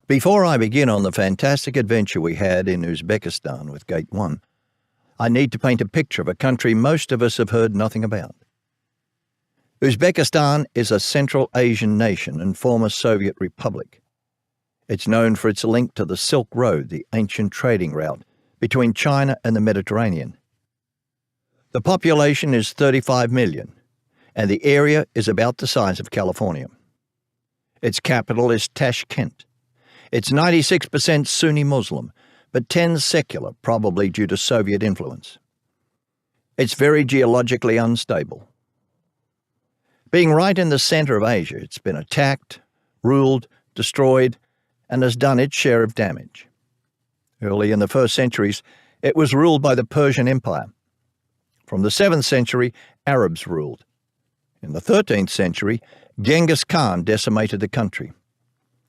Before I begin on the fantastic adventure we had in Uzbekistan with Gate 1, I need to paint a picture of a country most of us have heard nothing about. Uzbekistan is a Central Asian nation and former Soviet republic. It's known for its link to the Silk Road, the ancient trading route between China and the Mediterranean. The population is 35 million, and the area is about the size of California. Its capital is Tashkent. It's 96% Sunni Muslim, but 10 secular, probably due to Soviet influence. It's very geologically unstable. Being right in the center of Asia, it's been attacked, ruled, destroyed, and has done its share of damage. Early in the first centuries, it was ruled by the Persian Empire. From the 7th century, Arabs ruled. In the 13th century, Genghis Khan decimated the country.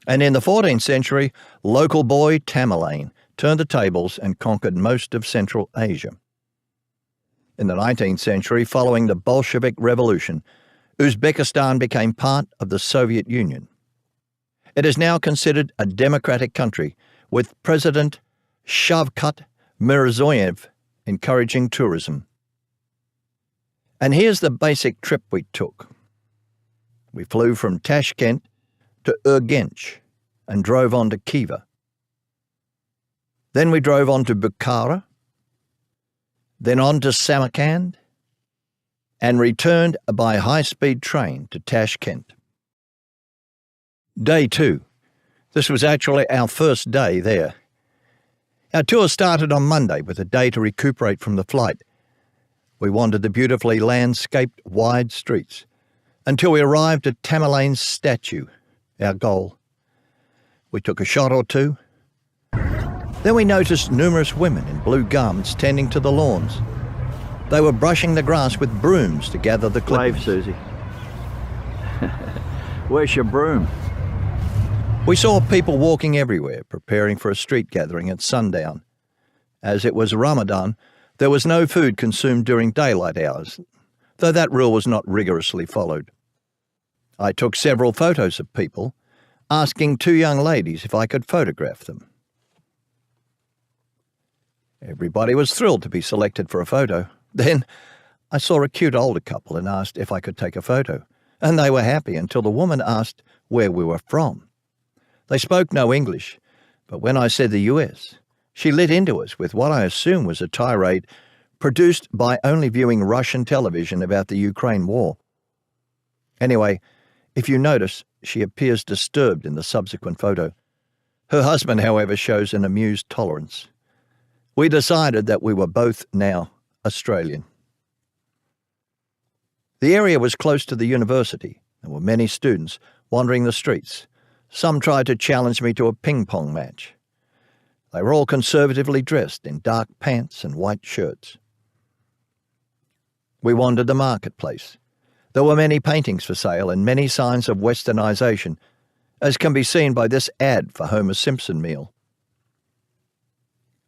And in the 14th century, local boy Tamerlane turned the tables and conquered most of Central Asia. In the 19th century, following the Bolshevik Revolution, Uzbekistan became part of the Soviet Union. It is now considered a democratic country, with President Shavkat Mirziyoyev encouraging tourism. And here's the basic trip we took. We flew from Tashkent to Urgench and drove on to Khiva. Then we drove on to Bukhara, then on to Samarkand, and returned by high-speed train to Tashkent. Day 2. This was actually our first day there. Our tour started on Monday with a day to recuperate from the flight. We wandered the beautifully landscaped wide streets until we arrived at Tamerlane's statue, our goal. We took a shot or two. Then we noticed numerous women in blue garments tending to the lawns. They were brushing the grass with brooms to gather the clippings. Wave, Susie. Where's your broom? We saw people walking everywhere, preparing for a street gathering at sundown. As it was Ramadan, there was no food consumed during daylight hours, though that rule was not rigorously followed. I took several photos of people, asking 2 young ladies if I could photograph them. Everybody was thrilled to be selected for a photo. Then I saw a cute older couple and asked if I could take a photo, and they were happy until the woman asked where we were from. They spoke no English, but when I said the US, she lit into us with what I assume was a tirade produced by only viewing Russian television about the Ukraine war. Anyway, if you notice, she appears disturbed in the subsequent photo. Her husband, however, shows an amused tolerance. We decided that we were both now Australian. The area was close to the university. There were many students wandering the streets. Some tried to challenge me to a ping-pong match. They were all conservatively dressed in dark pants and white shirts. We wandered the marketplace. There were many paintings for sale and many signs of westernization, as can be seen by this ad for Homer Simpson meal.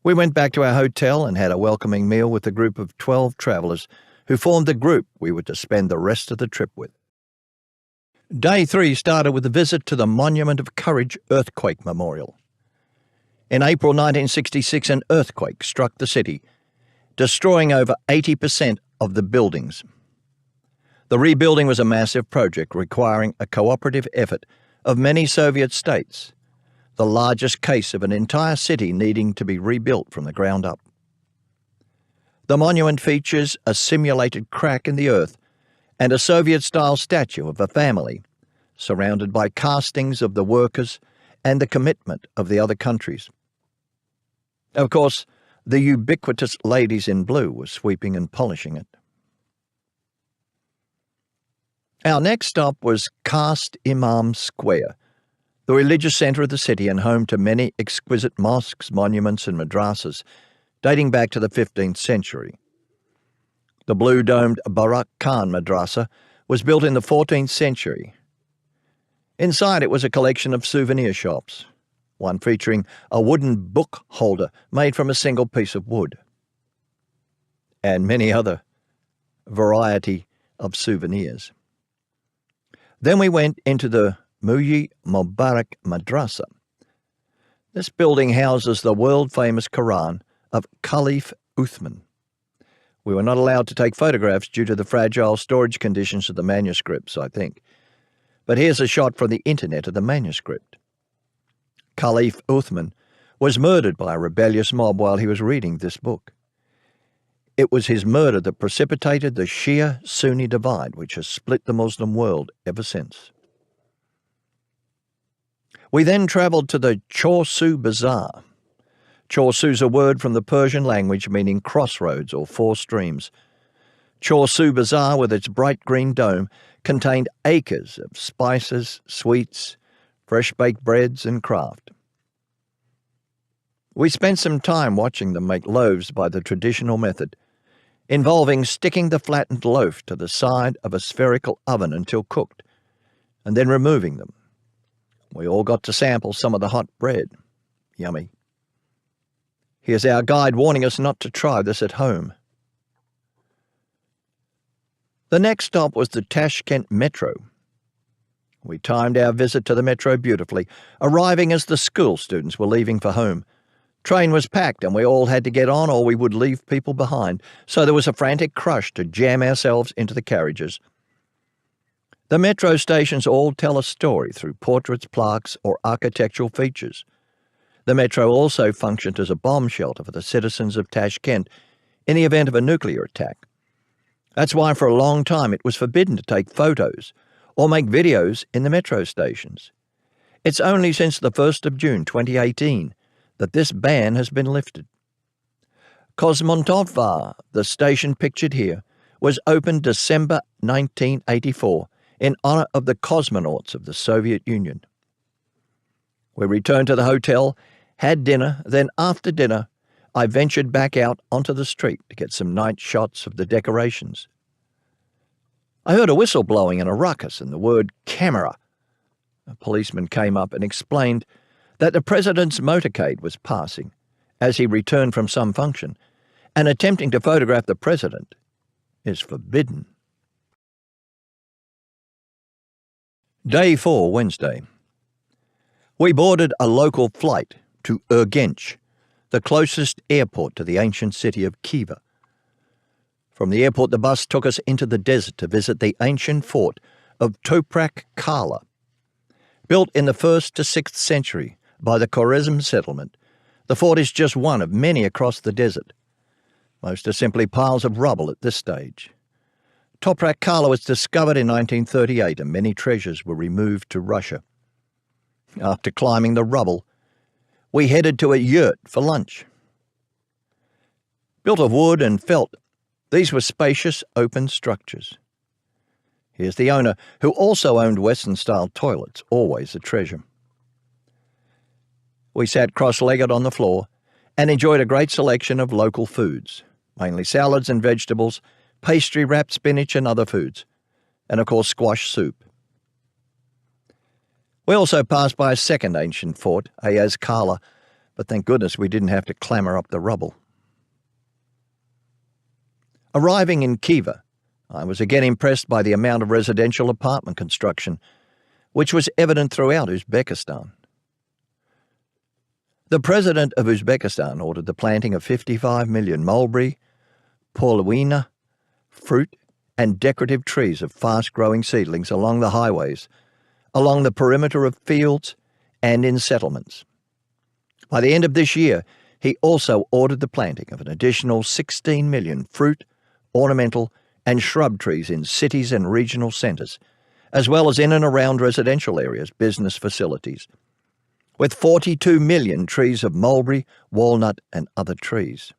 We went back to our hotel and had a welcoming meal with a group of 12 travellers who formed the group we were to spend the rest of the trip with. Day 3 started with a visit to the Monument of Courage Earthquake Memorial. In April 1966, an earthquake struck the city, destroying over 80% of the buildings. The rebuilding was a massive project requiring a cooperative effort of many Soviet states, the largest case of an entire city needing to be rebuilt from the ground up. The monument features a simulated crack in the earth and a Soviet-style statue of a family, surrounded by castings of the workers and the commitment of the other countries. Of course, the ubiquitous ladies in blue were sweeping and polishing it. Our next stop was Cast Imam Square, the religious centre of the city and home to many exquisite mosques, monuments and madrasas dating back to the 15th century. The blue-domed Barak Khan Madrasa was built in the 14th century. Inside it was a collection of souvenir shops, one featuring a wooden book holder made from a single piece of wood, and many other variety of souvenirs. Then we went into the Muyi Mubarak Madrasa, This building houses the world-famous Quran of Caliph Uthman. We were not allowed to take photographs due to the fragile storage conditions of the manuscripts, I think. But here's a shot from the internet of the manuscript. Caliph Uthman was murdered by a rebellious mob while he was reading this book. It was his murder that precipitated the Shia-Sunni divide, which has split the Muslim world ever since. We then travelled to the Chorsu Bazaar. Chorsu is a word from the Persian language meaning crossroads or four streams. Chorsu Bazaar, with its bright green dome, contained acres of spices, sweets, fresh-baked breads and craft. We spent some time watching them make loaves by the traditional method, involving sticking the flattened loaf to the side of a spherical oven until cooked, and then removing them. We all got to sample some of the hot bread. Yummy. Here's our guide warning us not to try this at home. The next stop was the Tashkent metro. We timed our visit to the metro beautifully, arriving as the school students were leaving for home. Train was packed and we all had to get on or we would leave people behind, so there was a frantic rush to jam ourselves into the carriages. The metro stations all tell a story through portraits, plaques, or architectural features. The metro also functioned as a bomb shelter for the citizens of Tashkent in the event of a nuclear attack. That's why for a long time it was forbidden to take photos or make videos in the metro stations. It's only since the 1st of June 2018 that this ban has been lifted. Kosmontova, the station pictured here, was opened December 1984 in honor of the cosmonauts of the Soviet Union. We returned to the hotel, had dinner, then after dinner, I ventured back out onto the street to get some night shots of the decorations. I heard a whistle blowing and a ruckus and the word camera. A policeman came up and explained that the president's motorcade was passing as he returned from some function, and attempting to photograph the president is forbidden. Day 4, Wednesday. We boarded a local flight to Urgench, the closest airport to the ancient city of Khiva. From the airport, the bus took us into the desert to visit the ancient fort of Toprak Kala. Built in the 1st to 6th century by the Khwarezm settlement, the fort is just one of many across the desert. Most are simply piles of rubble at this stage. Toprak Kala was discovered in 1938 and many treasures were removed to Russia. After climbing the rubble, we headed to a yurt for lunch. Built of wood and felt, these were spacious, open structures. Here's the owner, who also owned Western-style toilets, always a treasure. We sat cross-legged on the floor and enjoyed a great selection of local foods, mainly salads and vegetables, pastry-wrapped spinach and other foods, and of course squash soup. We also passed by a second ancient fort, Ayaz Kala, but thank goodness we didn't have to clamber up the rubble. Arriving in Khiva, I was again impressed by the amount of residential apartment construction, which was evident throughout Uzbekistan. The president of Uzbekistan ordered the planting of 55 million mulberry, paulownia, fruit and decorative trees of fast-growing seedlings along the highways, along the perimeter of fields and in settlements. By the end of this year, he also ordered the planting of an additional 16 million fruit, ornamental and shrub trees in cities and regional centres, as well as in and around residential areas, business facilities, with 42 million trees of mulberry, walnut and other trees.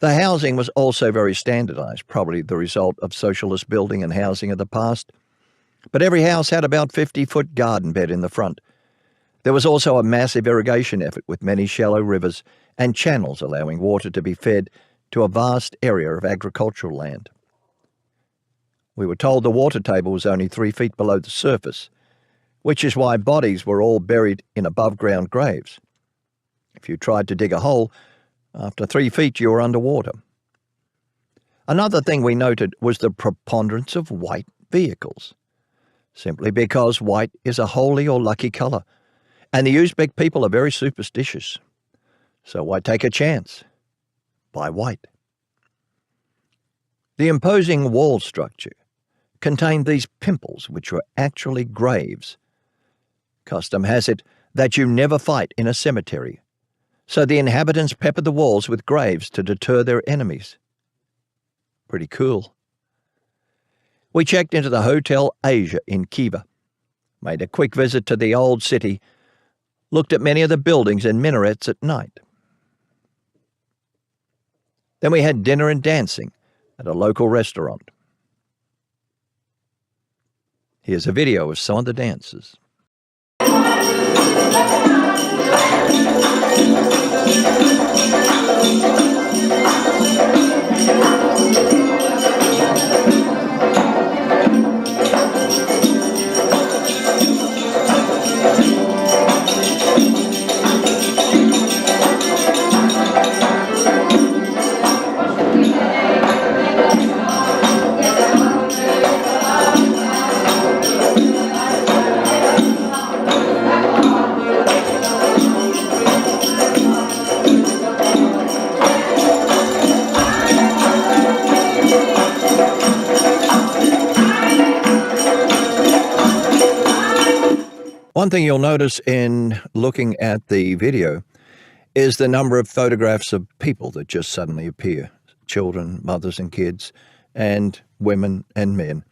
The housing was also very standardised, probably the result of socialist building and housing of the past, but every house had about 50-foot garden bed in the front. There was also a massive irrigation effort with many shallow rivers and channels allowing water to be fed to a vast area of agricultural land. We were told the water table was only 3 feet below the surface, which is why bodies were all buried in above-ground graves. If you tried to dig a hole, after 3 feet you were underwater. Another thing we noted was the preponderance of white vehicles. simply because white is a holy or lucky colour, and the Uzbek people are very superstitious. So why take a chance? Buy white. The imposing wall structure contained these pimples, which were actually graves. Custom has it that you never fight in a cemetery, so the inhabitants peppered the walls with graves to deter their enemies. Pretty cool. We checked into the Hotel Asia in Khiva, made a quick visit to the old city, looked at many of the buildings and minarets at night. Then we had dinner and dancing at a local restaurant. Here's a video of some of the dances. One thing you'll notice in looking at the video is the number of photographs of people that just suddenly appear. Children, mothers and kids, and women and men.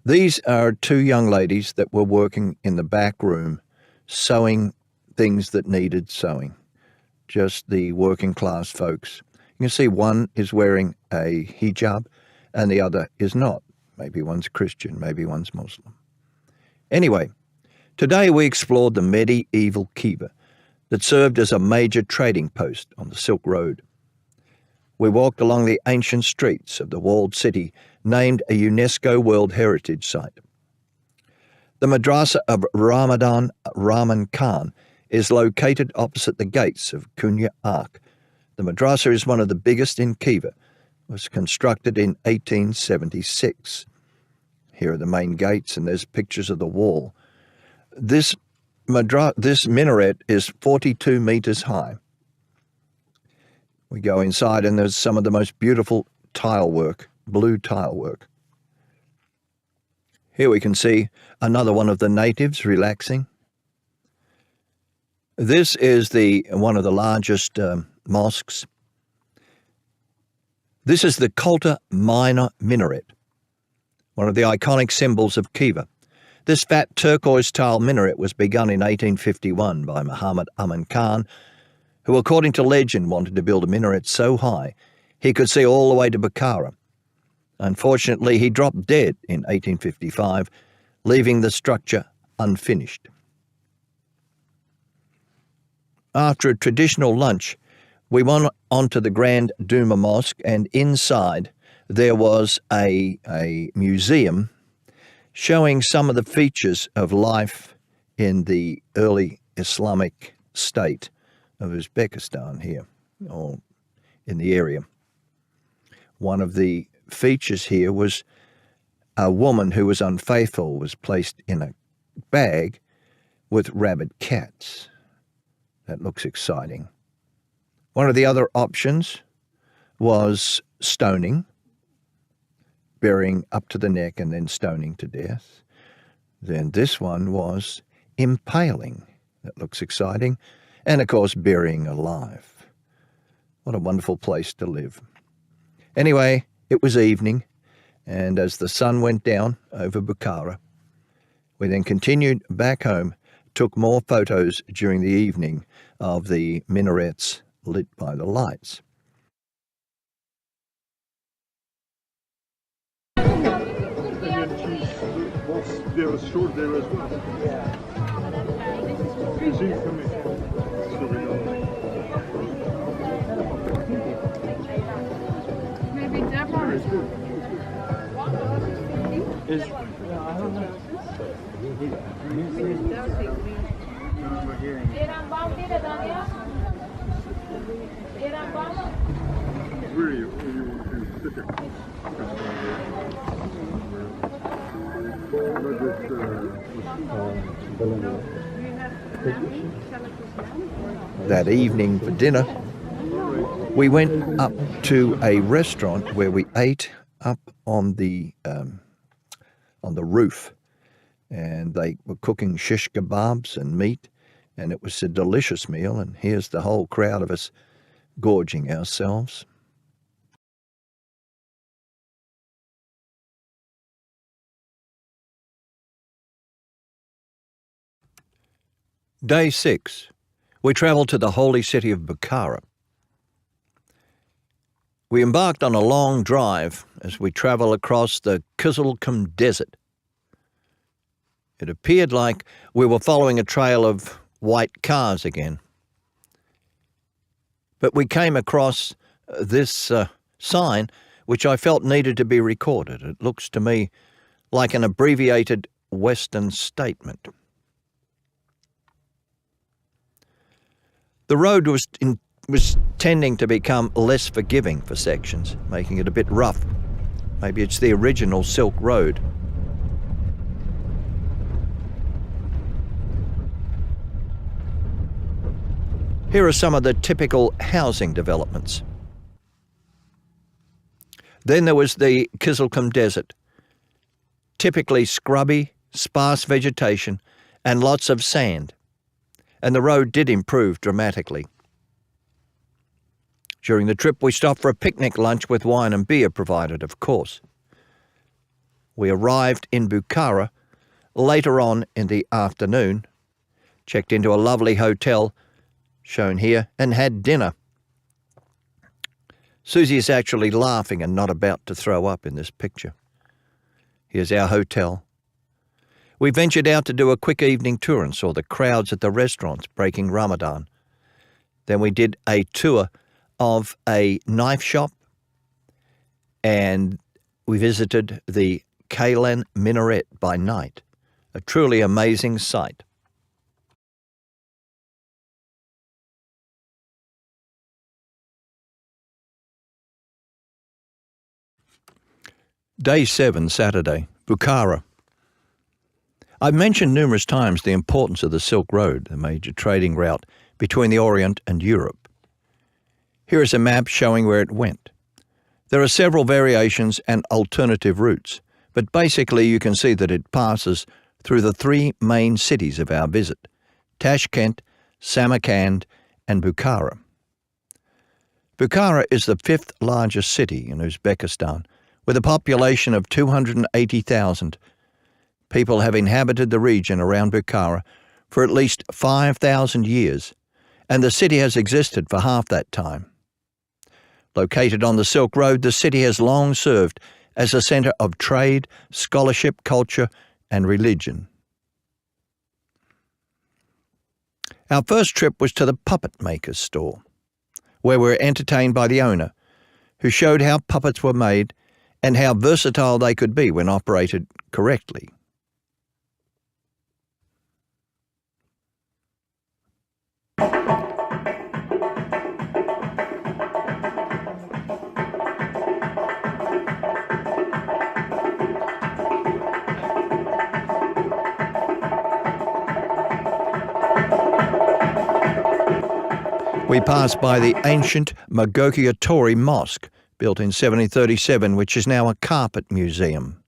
These are two young ladies that were working in the back room sewing things that needed sewing. Just the working class folks. You can see one is wearing a hijab and the other is not. Maybe one's Christian, maybe one's Muslim. Anyway, today we explored the medieval Khiva that served as a major trading post on the Silk Road. We walked along the ancient streets of the walled city named a UNESCO World Heritage Site. The Madrasa of Ramadan Rahman Khan is located opposite the gates of Kunya Ark. The madrasa is one of the biggest in Khiva. It was constructed in 1876. Here are the main gates, and there's pictures of the wall. This minaret is 42 meters high. We go inside and there's some of the most beautiful tile work, blue tile work. Here we can see another one of the natives relaxing. This is one of the largest mosques. This is the Kolta Minor Minaret, one of the iconic symbols of Khiva. This fat turquoise tile minaret was begun in 1851 by Muhammad Amin Khan, who, according to legend, wanted to build a minaret so high he could see all the way to Bukhara. Unfortunately, he dropped dead in 1855, leaving the structure unfinished. After a traditional lunch, we went on to the Grand Duma Mosque, and inside there was a museum showing some of the features of life in the early Islamic state of Uzbekistan here, or in the area. One of the features here was a woman who was unfaithful was placed in a bag with rabid cats. That looks exciting. One of the other options was stoning, burying up to the neck and then stoning to death. Then this one was impaling. That looks exciting. And, of course, burying alive. What a wonderful place to live. Anyway, it was evening, and as the sun went down over Bukhara, we then continued back home, took more photos during the evening of the minarets lit by the lights. There was short there as well. Yeah. Maybe Deborah is good. I don't know. Where are you? That evening for dinner, we went up to a restaurant where we ate up on the roof, and they were cooking shish kebabs and meat, and it was a delicious meal. And here's the whole crowd of us gorging ourselves. Day 6. We travelled to the holy city of Bukhara. We embarked on a long drive as we travel across the Khiva desert. It appeared like we were following a trail of white cars again. But we came across this sign which I felt needed to be recorded. It looks to me like an abbreviated Western statement. The road was tending to become less forgiving for sections, making it a bit rough. Maybe it's the original Silk Road. Here are some of the typical housing developments. Then there was the Khiva desert. Typically scrubby, sparse vegetation and lots of sand. And the road did improve dramatically. During the trip, we stopped for a picnic lunch with wine and beer provided, of course. We arrived in Bukhara later on in the afternoon, checked into a lovely hotel, shown here, and had dinner. Susie is actually laughing and not about to throw up in this picture. Here's our hotel. We ventured out to do a quick evening tour and saw the crowds at the restaurants breaking Ramadan. Then we did a tour of a knife shop, and we visited the Tamerlane minaret by night, a truly amazing sight. Day 7, Saturday, Bukhara. I've mentioned numerous times the importance of the Silk Road, the major trading route between the Orient and Europe. Here is a map showing where it went. There are several variations and alternative routes, but basically you can see that it passes through the 3 main cities of our visit: Tashkent, Samarkand, and Bukhara. Bukhara is the 5th largest city in Uzbekistan, with a population of 280,000. People have inhabited the region around Bukhara for at least 5,000 years, and the city has existed for half that time. Located on the Silk Road, the city has long served as a centre of trade, scholarship, culture, and religion. Our first trip was to the puppet maker's store, where we were entertained by the owner, who showed how puppets were made and how versatile they could be when operated correctly. We passed by the ancient Mogokia Tori Mosque, built in 1737, which is now a carpet museum.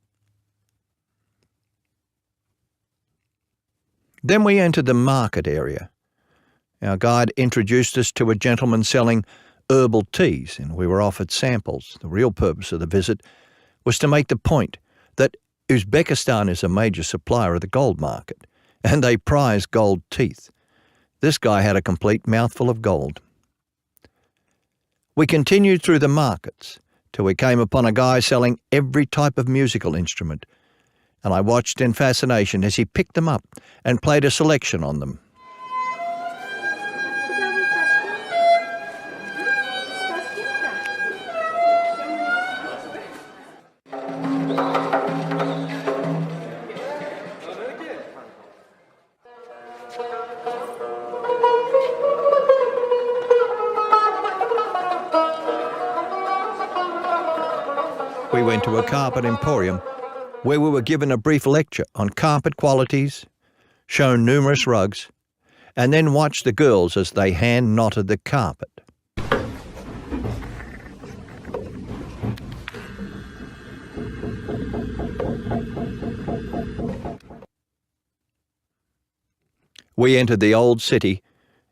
Then we entered the market area. Our guide introduced us to a gentleman selling herbal teas, and we were offered samples. The real purpose of the visit was to make the point that Uzbekistan is a major supplier of the gold market, and they prize gold teeth. This guy had a complete mouthful of gold. We continued through the markets till we came upon a guy selling every type of musical instrument, and I watched in fascination as he picked them up and played a selection on them. we went to a carpet emporium where we were given a brief lecture on carpet qualities, shown numerous rugs, and then watched the girls as they hand-knotted the carpet. We entered the old city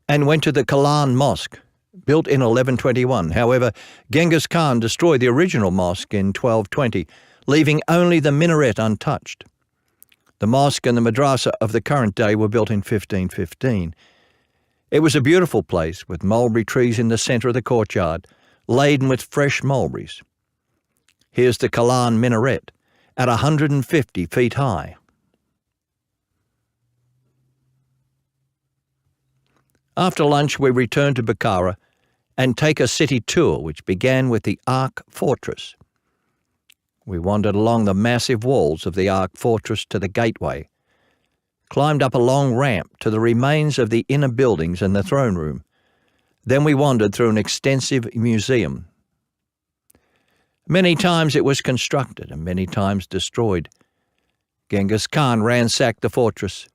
and went to the Kalan Mosque, built in 1121. However, Genghis Khan destroyed the original mosque in 1220, leaving only the minaret untouched. The mosque and the madrasa of the current day were built in 1515. It was a beautiful place with mulberry trees in the centre of the courtyard, laden with fresh mulberries. Here's the Kalan minaret, at 150 feet high. After lunch, we returned to Bukhara and take a city tour which began with the Ark Fortress. We wandered along the massive walls of the Ark Fortress to the gateway, climbed up a long ramp to the remains of the inner buildings and the throne room. Then we wandered through an extensive museum. Many times it was constructed and many times destroyed. Genghis Khan ransacked the fortress.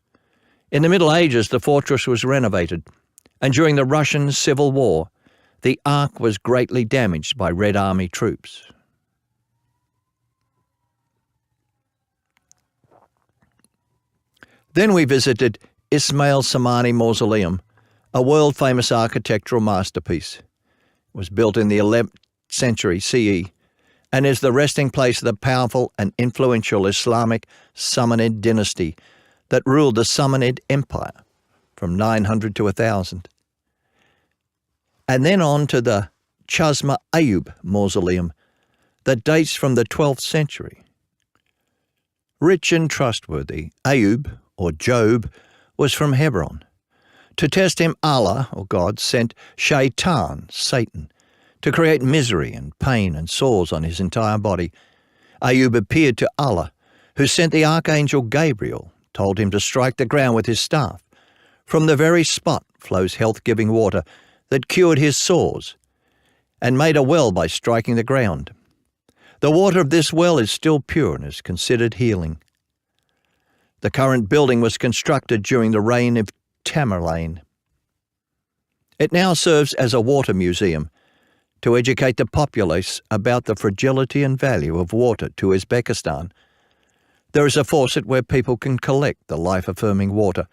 In the Middle Ages, the fortress was renovated, and during the Russian Civil War, the Ark was greatly damaged by Red Army troops. Then we visited Ismail Samani Mausoleum, a world-famous architectural masterpiece. It was built in the 11th century CE and is the resting place of the powerful and influential Islamic Samanid dynasty that ruled the Samanid Empire from 900 to 1000. And then on to the Chasma Ayub Mausoleum that dates from the 12th century. Rich and trustworthy, Ayub, or Job, was from Hebron. To test him, Allah, or God, sent Shaitan, Satan, to create misery and pain and sores on his entire body. Ayub appeared to Allah, who sent the archangel Gabriel, told him to strike the ground with his staff. From the very spot flows health-giving water that cured his sores and made a well by striking the ground. The water of this well is still pure and is considered healing. The current building was constructed during the reign of Tamerlane. It now serves as a water museum to educate the populace about the fragility and value of water to Uzbekistan. There is a faucet where people can collect the life-affirming water,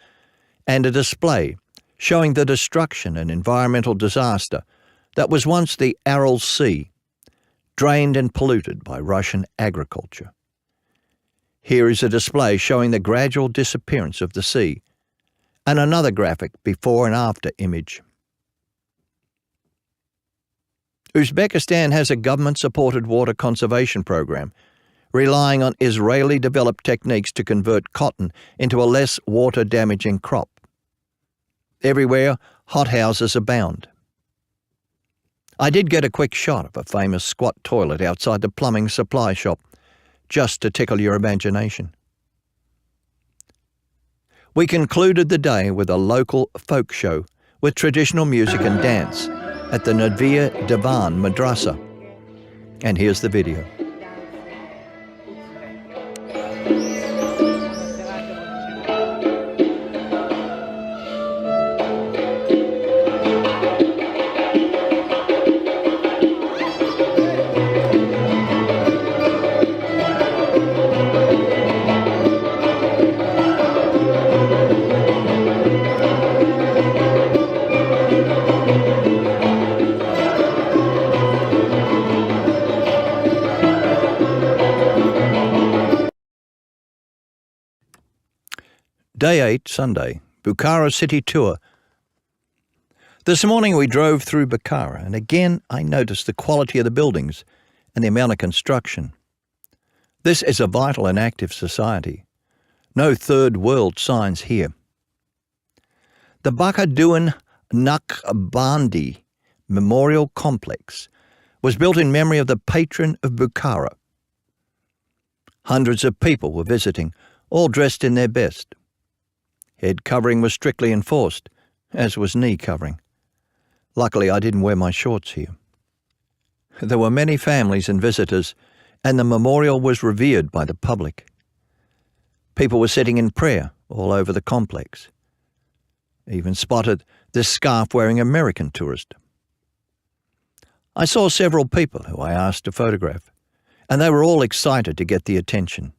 and a display showing the destruction and environmental disaster that was once the Aral Sea, drained and polluted by Russian agriculture. Here is a display showing the gradual disappearance of the sea, and another graphic before and after image. Uzbekistan has a government-supported water conservation program, relying on Israeli-developed techniques to convert cotton into a less water-damaging crop. Everywhere, hothouses abound. I did get a quick shot of a famous squat toilet outside the plumbing supply shop, just to tickle your imagination. We concluded the day with a local folk show with traditional music and dance at the Nadvia Divan Madrasa. And here's the video. Day 8, Sunday, Bukhara City Tour. This morning we drove through Bukhara, and again I noticed the quality of the buildings and the amount of construction. This is a vital and active society. No third world signs here. The Bakaduan Naqshbandi Memorial Complex was built in memory of the patron of Bukhara. Hundreds of people were visiting, all dressed in their best. Head covering was strictly enforced, as was knee covering. Luckily, I didn't wear my shorts here. There were many families and visitors, and the memorial was revered by the public. People were sitting in prayer all over the complex. Even spotted this scarf-wearing American tourist. I saw several people who I asked to photograph, and they were all excited to get the attention.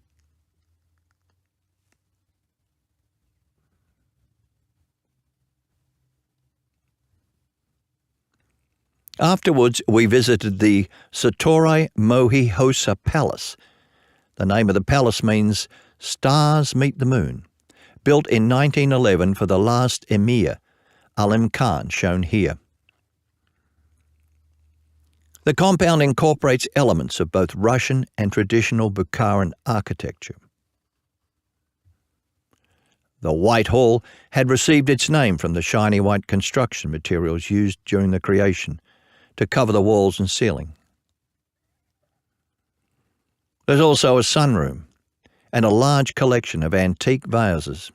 Afterwards, we visited the Satori Mohi Hosa Palace. The name of the palace means Stars Meet the Moon, built in 1911 for the last emir, Alim Khan, shown here. The compound incorporates elements of both Russian and traditional Bukharan architecture. The White Hall had received its name from the shiny white construction materials used during the creation to cover the walls and ceiling. There's also a sunroom and a large collection of antique vases.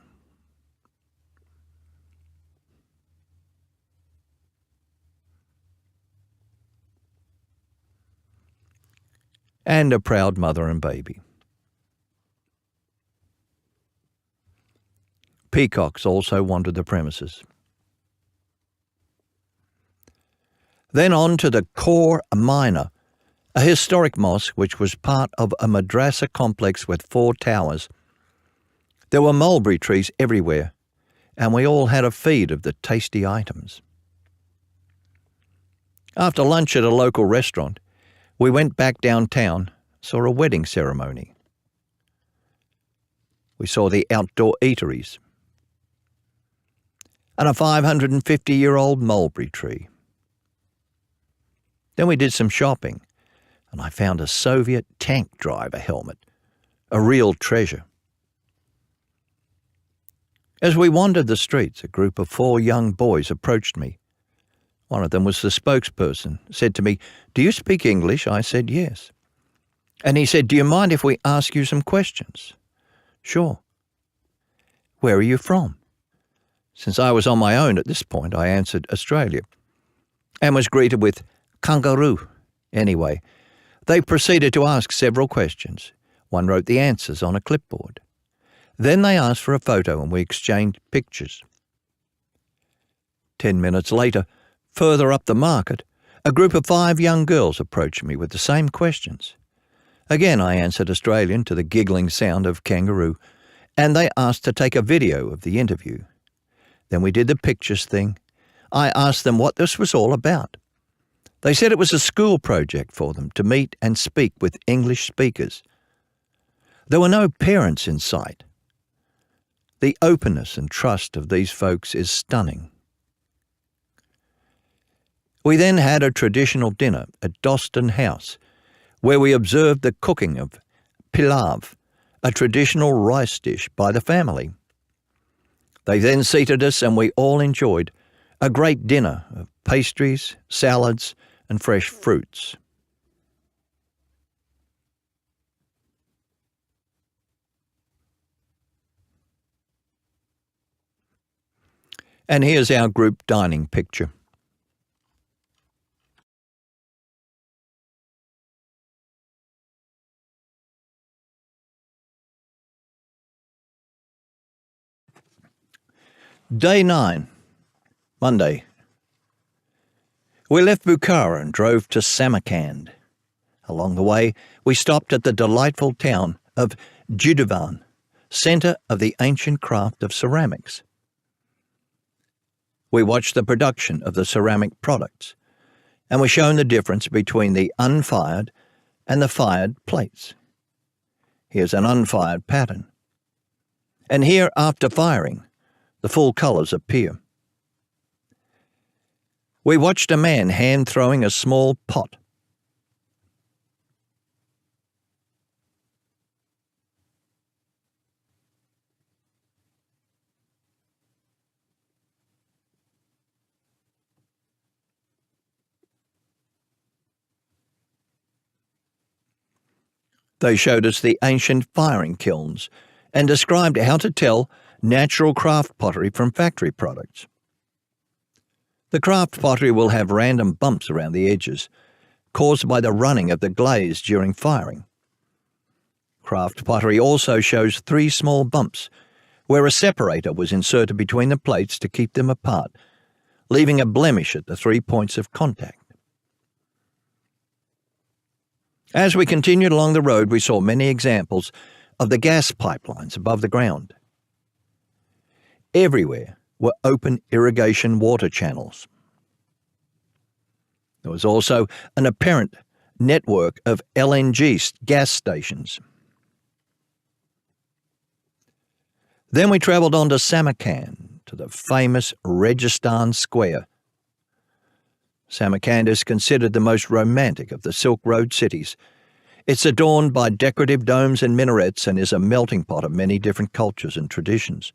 And a proud mother and baby. Peacocks also wandered the premises. Then on to the Khor Mina, a historic mosque which was part of a madrasa complex with 4 towers. There were mulberry trees everywhere, and we all had a feed of the tasty items. After lunch at a local restaurant, we went back downtown, saw a wedding ceremony. We saw the outdoor eateries and a 550-year-old mulberry tree. Then we did some shopping, and I found a Soviet tank driver helmet, a real treasure. As we wandered the streets, a group of 4 young boys approached me. One of them was the spokesperson, said to me, "Do you speak English?" I said, "Yes." And he said, "Do you mind if we ask you some questions?" "Sure." "Where are you from?" Since I was on my own at this point, I answered Australia, and was greeted with kangaroo. Anyway, they proceeded to ask several questions. One wrote the answers on a clipboard. Then they asked for a photo and we exchanged pictures. 10 minutes later, further up the market, a group of 5 young girls approached me with the same questions. Again I answered Australian to the giggling sound of kangaroo, and they asked to take a video of the interview. Then we did the pictures thing. I asked them what this was all about. They said it was a school project for them to meet and speak with English speakers. There were no parents in sight. The openness and trust of these folks is stunning. We then had a traditional dinner at Dostan House, where we observed the cooking of pilav, a traditional rice dish by the family. They then seated us and we all enjoyed a great dinner of pastries, salads, and fresh fruits. And here's our group dining picture. Day 9, Monday. We left Bukhara and drove to Samarkand. Along the way, we stopped at the delightful town of Judavan, centre of the ancient craft of ceramics. We watched the production of the ceramic products, and were shown the difference between the unfired and the fired plates. Here's an unfired pattern. And here, after firing, the full colours appear. We watched a man hand-throwing a small pot. They showed us the ancient firing kilns and described how to tell natural craft pottery from factory products. The craft pottery will have random bumps around the edges, caused by the running of the glaze during firing, Craft pottery also shows 3 small bumps where a separator was inserted between the plates to keep them apart, leaving a blemish at the 3 points of contact. As we continued along the road, we saw many examples of the gas pipelines above the ground. Everywhere were open irrigation water channels. There was also an apparent network of LNG gas stations. Then we travelled on to Samarkand, to the famous Registan Square. Samarkand is considered the most romantic of the Silk Road cities. It's adorned by decorative domes and minarets and is a melting pot of many different cultures and traditions.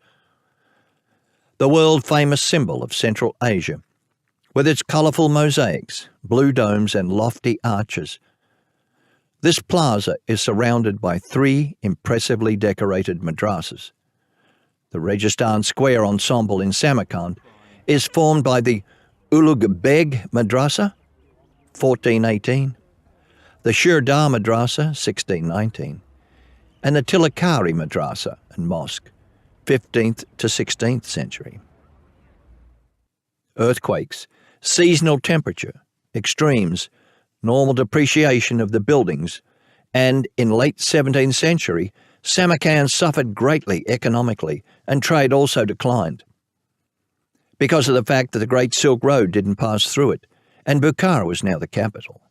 The world-famous symbol of Central Asia, with its colourful mosaics, blue domes and lofty arches. This plaza is surrounded by 3 impressively decorated madrasas. The Registan Square ensemble in Samarkand is formed by the Ulugh Beg Madrasa, 1418, the Shirdar Madrasa, 1619, and the Tilakari Madrasa and Mosque, 15th to 16th century. Earthquakes, seasonal temperature, extremes, normal depreciation of the buildings, and in late 17th century, Samarkand suffered greatly economically and trade also declined because of the fact that the Great Silk Road didn't pass through it, and Bukhara was now the capital.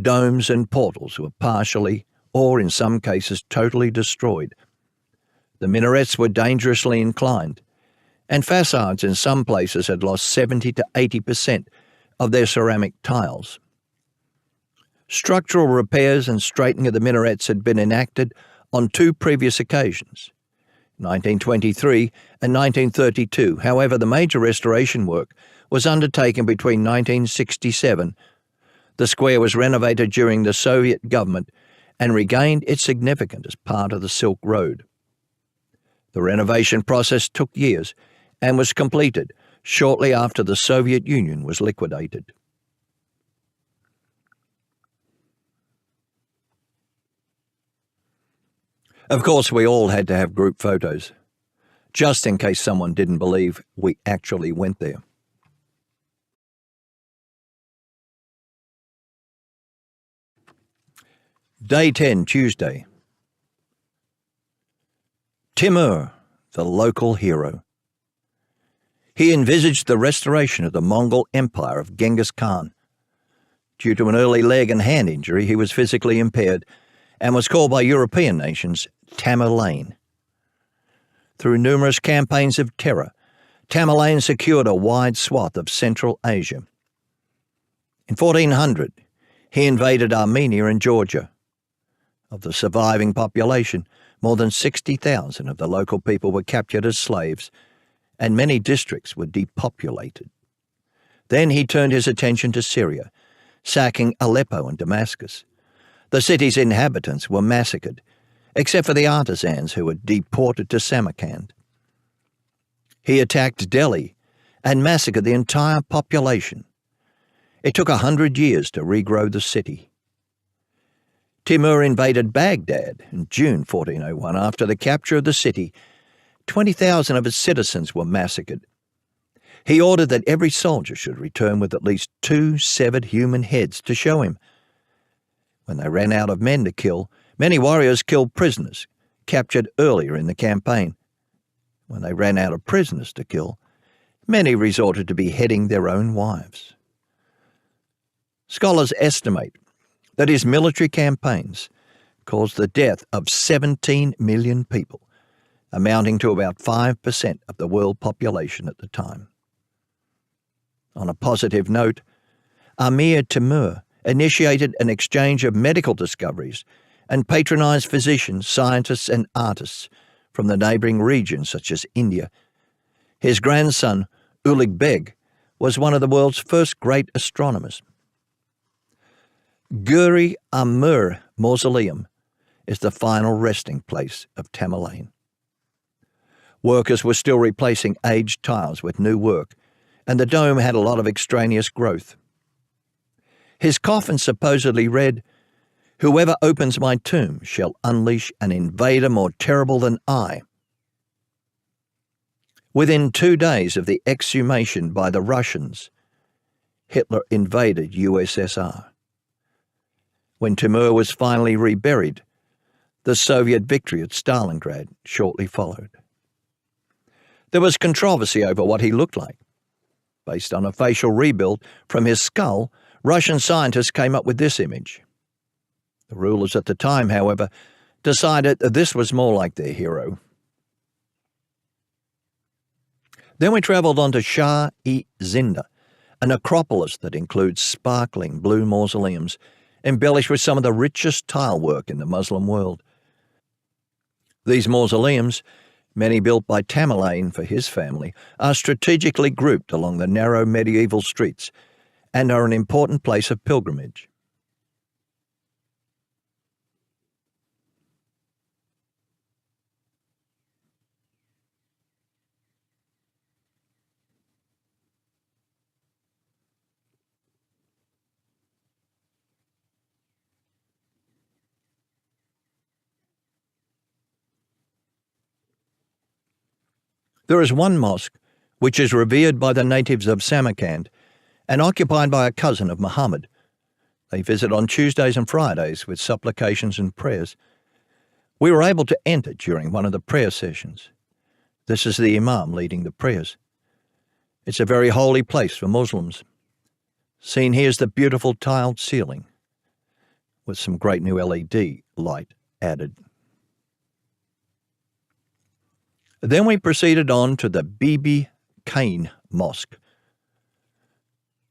Domes and portals were partially, or in some cases totally destroyed. The minarets were dangerously inclined, and facades in some places had lost 70 to 80% of their ceramic tiles. Structural repairs and straightening of the minarets had been enacted on 2 previous occasions, 1923 and 1932. However, the major restoration work was undertaken between 1967. The square was renovated during the Soviet government and regained its significance as part of the Silk Road. The renovation process took years and was completed shortly after the Soviet Union was liquidated. Of course, we all had to have group photos, just in case someone didn't believe we actually went there. Day 10, Tuesday. Timur, the local hero. He envisaged the restoration of the Mongol Empire of Genghis Khan. Due to an early leg and hand injury, he was physically impaired and was called by European nations Tamerlane. Through numerous campaigns of terror, Tamerlane secured a wide swath of Central Asia. In 1400, he invaded Armenia and Georgia. Of the surviving population, more than 60,000 of the local people were captured as slaves, and many districts were depopulated. Then he turned his attention to Syria, sacking Aleppo and Damascus. The city's inhabitants were massacred, except for the artisans who were deported to Samarkand. He attacked Delhi and massacred the entire population. It took 100 years to regrow the city. Timur invaded Baghdad in June 1401. After the capture of the city, 20,000 of its citizens were massacred. He ordered that every soldier should return with at least 2 severed human heads to show him. When they ran out of men to kill, many warriors killed prisoners, captured earlier in the campaign. When they ran out of prisoners to kill, many resorted to beheading their own wives. Scholars estimate that his military campaigns caused the death of 17 million people, amounting to about 5% of the world population at the time. On a positive note, Amir Timur initiated an exchange of medical discoveries and patronized physicians, scientists and artists from the neighbouring regions such as India. His grandson, Ulugh Beg, was one of the world's first great astronomers. Guri Amur Mausoleum is the final resting place of Tamerlane. Workers were still replacing aged tiles with new work, and the dome had a lot of extraneous growth. His coffin supposedly read, Whoever opens my tomb shall unleash an invader more terrible than I. Within 2 days of the exhumation by the Russians, Hitler invaded USSR. When Timur was finally reburied, the Soviet victory at Stalingrad shortly followed. There was controversy over what he looked like. Based on a facial rebuild from his skull, Russian scientists came up with this image. The rulers at the time, however, decided that this was more like their hero. Then we travelled on to Shah-e-Zinda, a necropolis that includes sparkling blue mausoleums, embellished with some of the richest tile work in the Muslim world. These mausoleums, many built by Tamerlane for his family, are strategically grouped along the narrow medieval streets and are an important place of pilgrimage. There is one mosque which is revered by the natives of Samarkand and occupied by a cousin of Muhammad. They visit on Tuesdays and Fridays with supplications and prayers. We were able to enter during one of the prayer sessions. This is the Imam leading the prayers. It's a very holy place for Muslims. Seen here is the beautiful tiled ceiling, with some great new LED light added. Then we proceeded on to the Bibi Kane Mosque.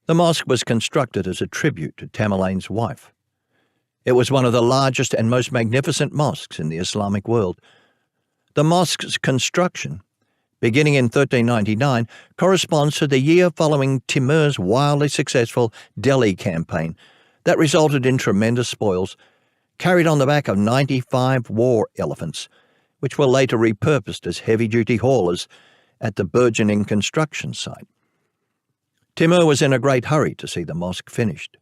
The mosque was constructed as a tribute to Tamerlane's wife. It was one of the largest and most magnificent mosques in the Islamic world. The mosque's construction, beginning in 1399, corresponds to the year following Timur's wildly successful Delhi campaign that resulted in tremendous spoils, carried on the back of 95 war elephants, which were later repurposed as heavy-duty haulers at the burgeoning construction site. Timur was in a great hurry to see the mosque finished.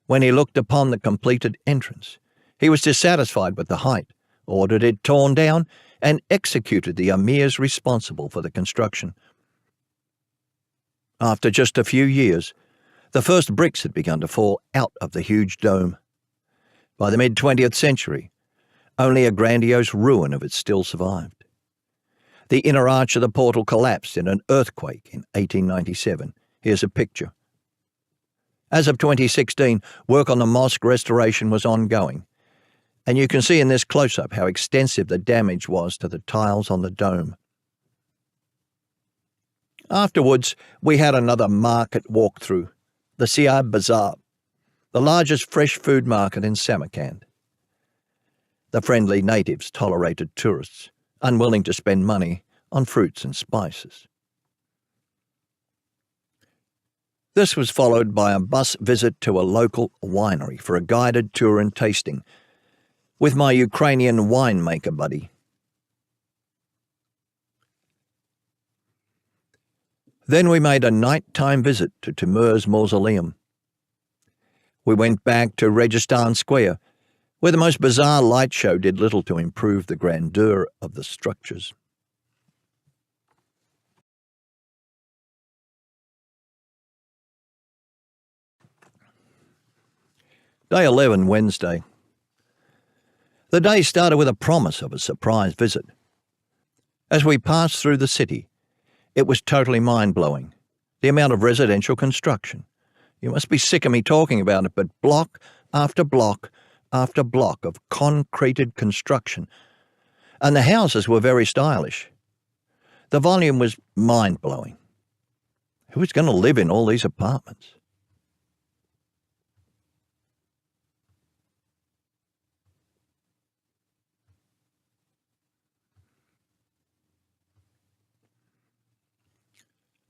When he looked upon the completed entrance, he was dissatisfied with the height, ordered it torn down, and executed the emirs responsible for the construction. After just a few years, the first bricks had begun to fall out of the huge dome. By the mid-20th century, only a grandiose ruin of it still survived. The inner arch of the portal collapsed in an earthquake in 1897. Here's a picture. As of 2016, work on the mosque restoration was ongoing, and you can see in this close-up how extensive the damage was to the tiles on the dome. Afterwards, we had another market walkthrough, the Thier Bazaar, the largest fresh food market in Samarkand. The friendly natives tolerated tourists, unwilling to spend money on fruits and spices. This was followed by a bus visit to a local winery for a guided tour and tasting, with my Ukrainian winemaker buddy. Then we made a nighttime visit to Timur's mausoleum. We went back to Registan Square, where the most bizarre light show did little to improve the grandeur of the structures. Day 11, Wednesday. The day started with a promise of a surprise visit. As we passed through the city, it was totally mind-blowing, the amount of residential construction. You must be sick of me talking about it, but block after block after block of concreted construction, and the houses were very stylish. The volume was mind-blowing. Who was going to live in all these apartments?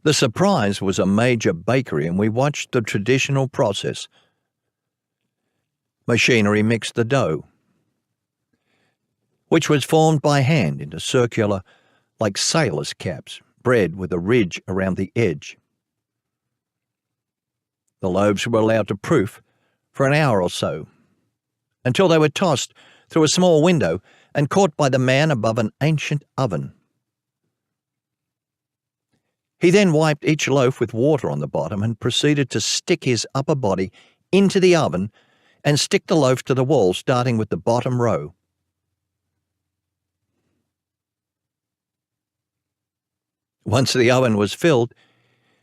The surprise was a major bakery, and we watched the traditional process. Machinery mixed the dough, which was formed by hand into circular, like sailors' caps, bread with a ridge around the edge. The loaves were allowed to proof for an hour or so. until they were tossed through a small window and caught by the man above an ancient oven. He then wiped each loaf with water on the bottom and proceeded to stick his upper body into the oven and stick the loaf to the wall, starting with the bottom row. Once the oven was filled,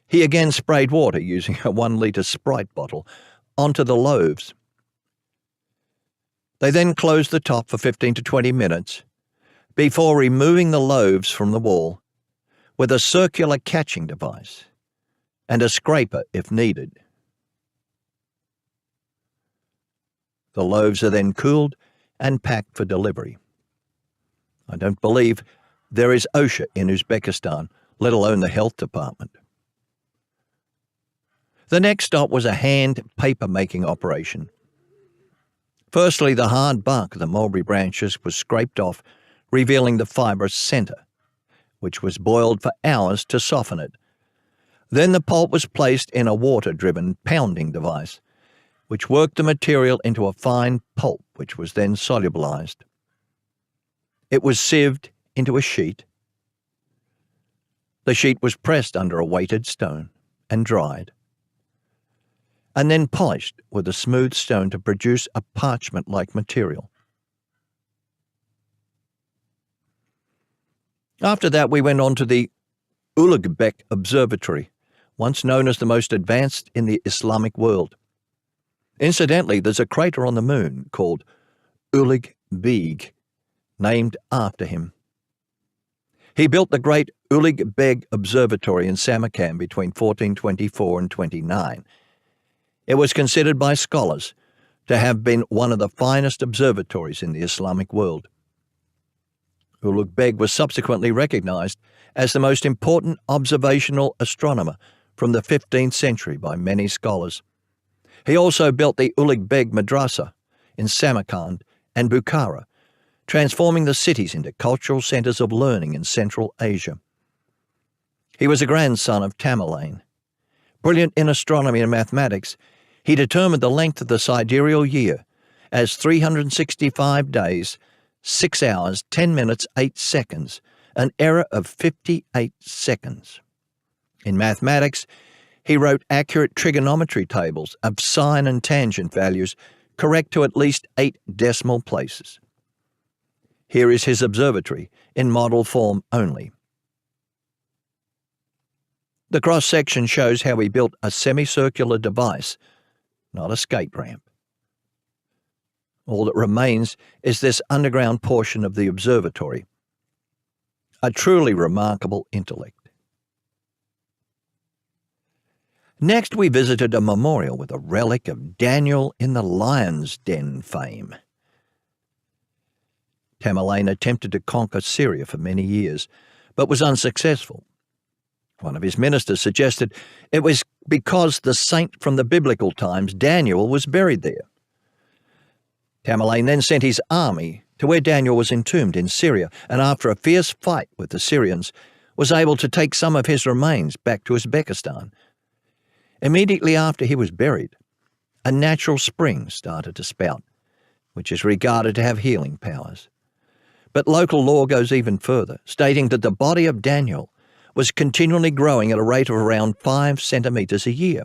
he again sprayed water using a 1-litre Sprite bottle onto the loaves. They then closed the top for 15 to 20 minutes before removing the loaves from the wall with a circular catching device and a scraper if needed. The loaves are then cooled and packed for delivery. I don't believe there is OSHA in Uzbekistan, let alone the health department. The next stop was a hand paper-making operation. Firstly, the hard bark of the mulberry branches was scraped off, revealing the fibrous centre, which was boiled for hours to soften it. Then the pulp was placed in a water-driven pounding device, which worked the material into a fine pulp, which was then solubilized. It was sieved into a sheet. The sheet was pressed under a weighted stone and dried, and then polished with a smooth stone to produce a parchment-like material. After that, we went on to the Ulugh Observatory, once known as the most advanced in the Islamic world. Incidentally, there's a crater on the moon called Ulugh Beg, named after him. He built the great Ulugh Beg Observatory in Samarkand between 1424 and 29. It was considered by scholars to have been one of the finest observatories in the Islamic world. Ulugh Beg was subsequently recognized as the most important observational astronomer from the 15th century by many scholars. He also built the Ulugh Beg Madrasa in Samarkand and Bukhara, transforming the cities into cultural centers of learning in Central Asia. He was a grandson of Tamerlane. Brilliant in astronomy and mathematics, he determined the length of the sidereal year as 365 days, 6 hours, 10 minutes, 8 seconds, an error of 58 seconds. In mathematics, he wrote accurate trigonometry tables of sine and tangent values correct to at least 8 decimal places. Here is his observatory in model form only. The cross-section shows how he built a semicircular device, not a skate ramp. All that remains is this underground portion of the observatory. A truly remarkable intellect. Next, we visited a memorial with a relic of Daniel in the lion's den fame. Tamerlane attempted to conquer Syria for many years, but was unsuccessful. One of his ministers suggested it was because the saint from the biblical times, Daniel, was buried there. Tamerlane then sent his army to where Daniel was entombed in Syria, and after a fierce fight with the Syrians, was able to take some of his remains back to Uzbekistan. Immediately after he was buried, a natural spring started to spout, which is regarded to have healing powers. But local law goes even further, stating that the body of Daniel was continually growing at a rate of around 5 centimeters a year.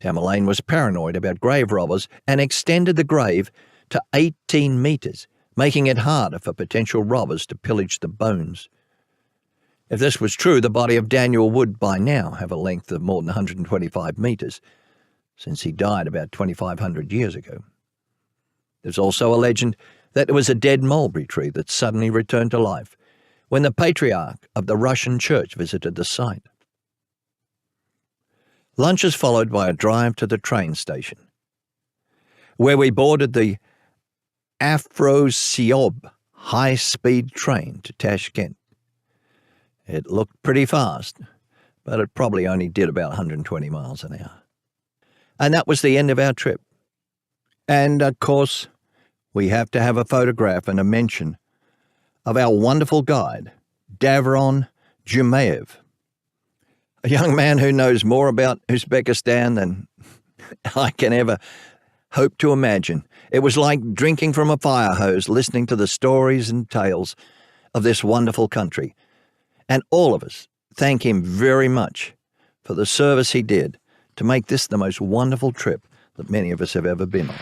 Tamerlane was paranoid about grave robbers and extended the grave to 18 meters, making it harder for potential robbers to pillage the bones. If this was true, the body of Daniel would by now have a length of more than 125 meters, since he died about 2,500 years ago. There's also a legend that it was a dead mulberry tree that suddenly returned to life when the patriarch of the Russian church visited the site. Lunch is followed by a drive to the train station, where we boarded the Afrosiyab high-speed train to Tashkent. It looked pretty fast, but it probably only did about 120 miles an hour. And that was the end of our trip. And, of course, we have to have a photograph and a mention of our wonderful guide, Davron Jumayev, a young man who knows more about Uzbekistan than I can ever hope to imagine. It was like drinking from a fire hose, listening to the stories and tales of this wonderful country. And all of us thank him very much for the service he did to make this the most wonderful trip that many of us have ever been on.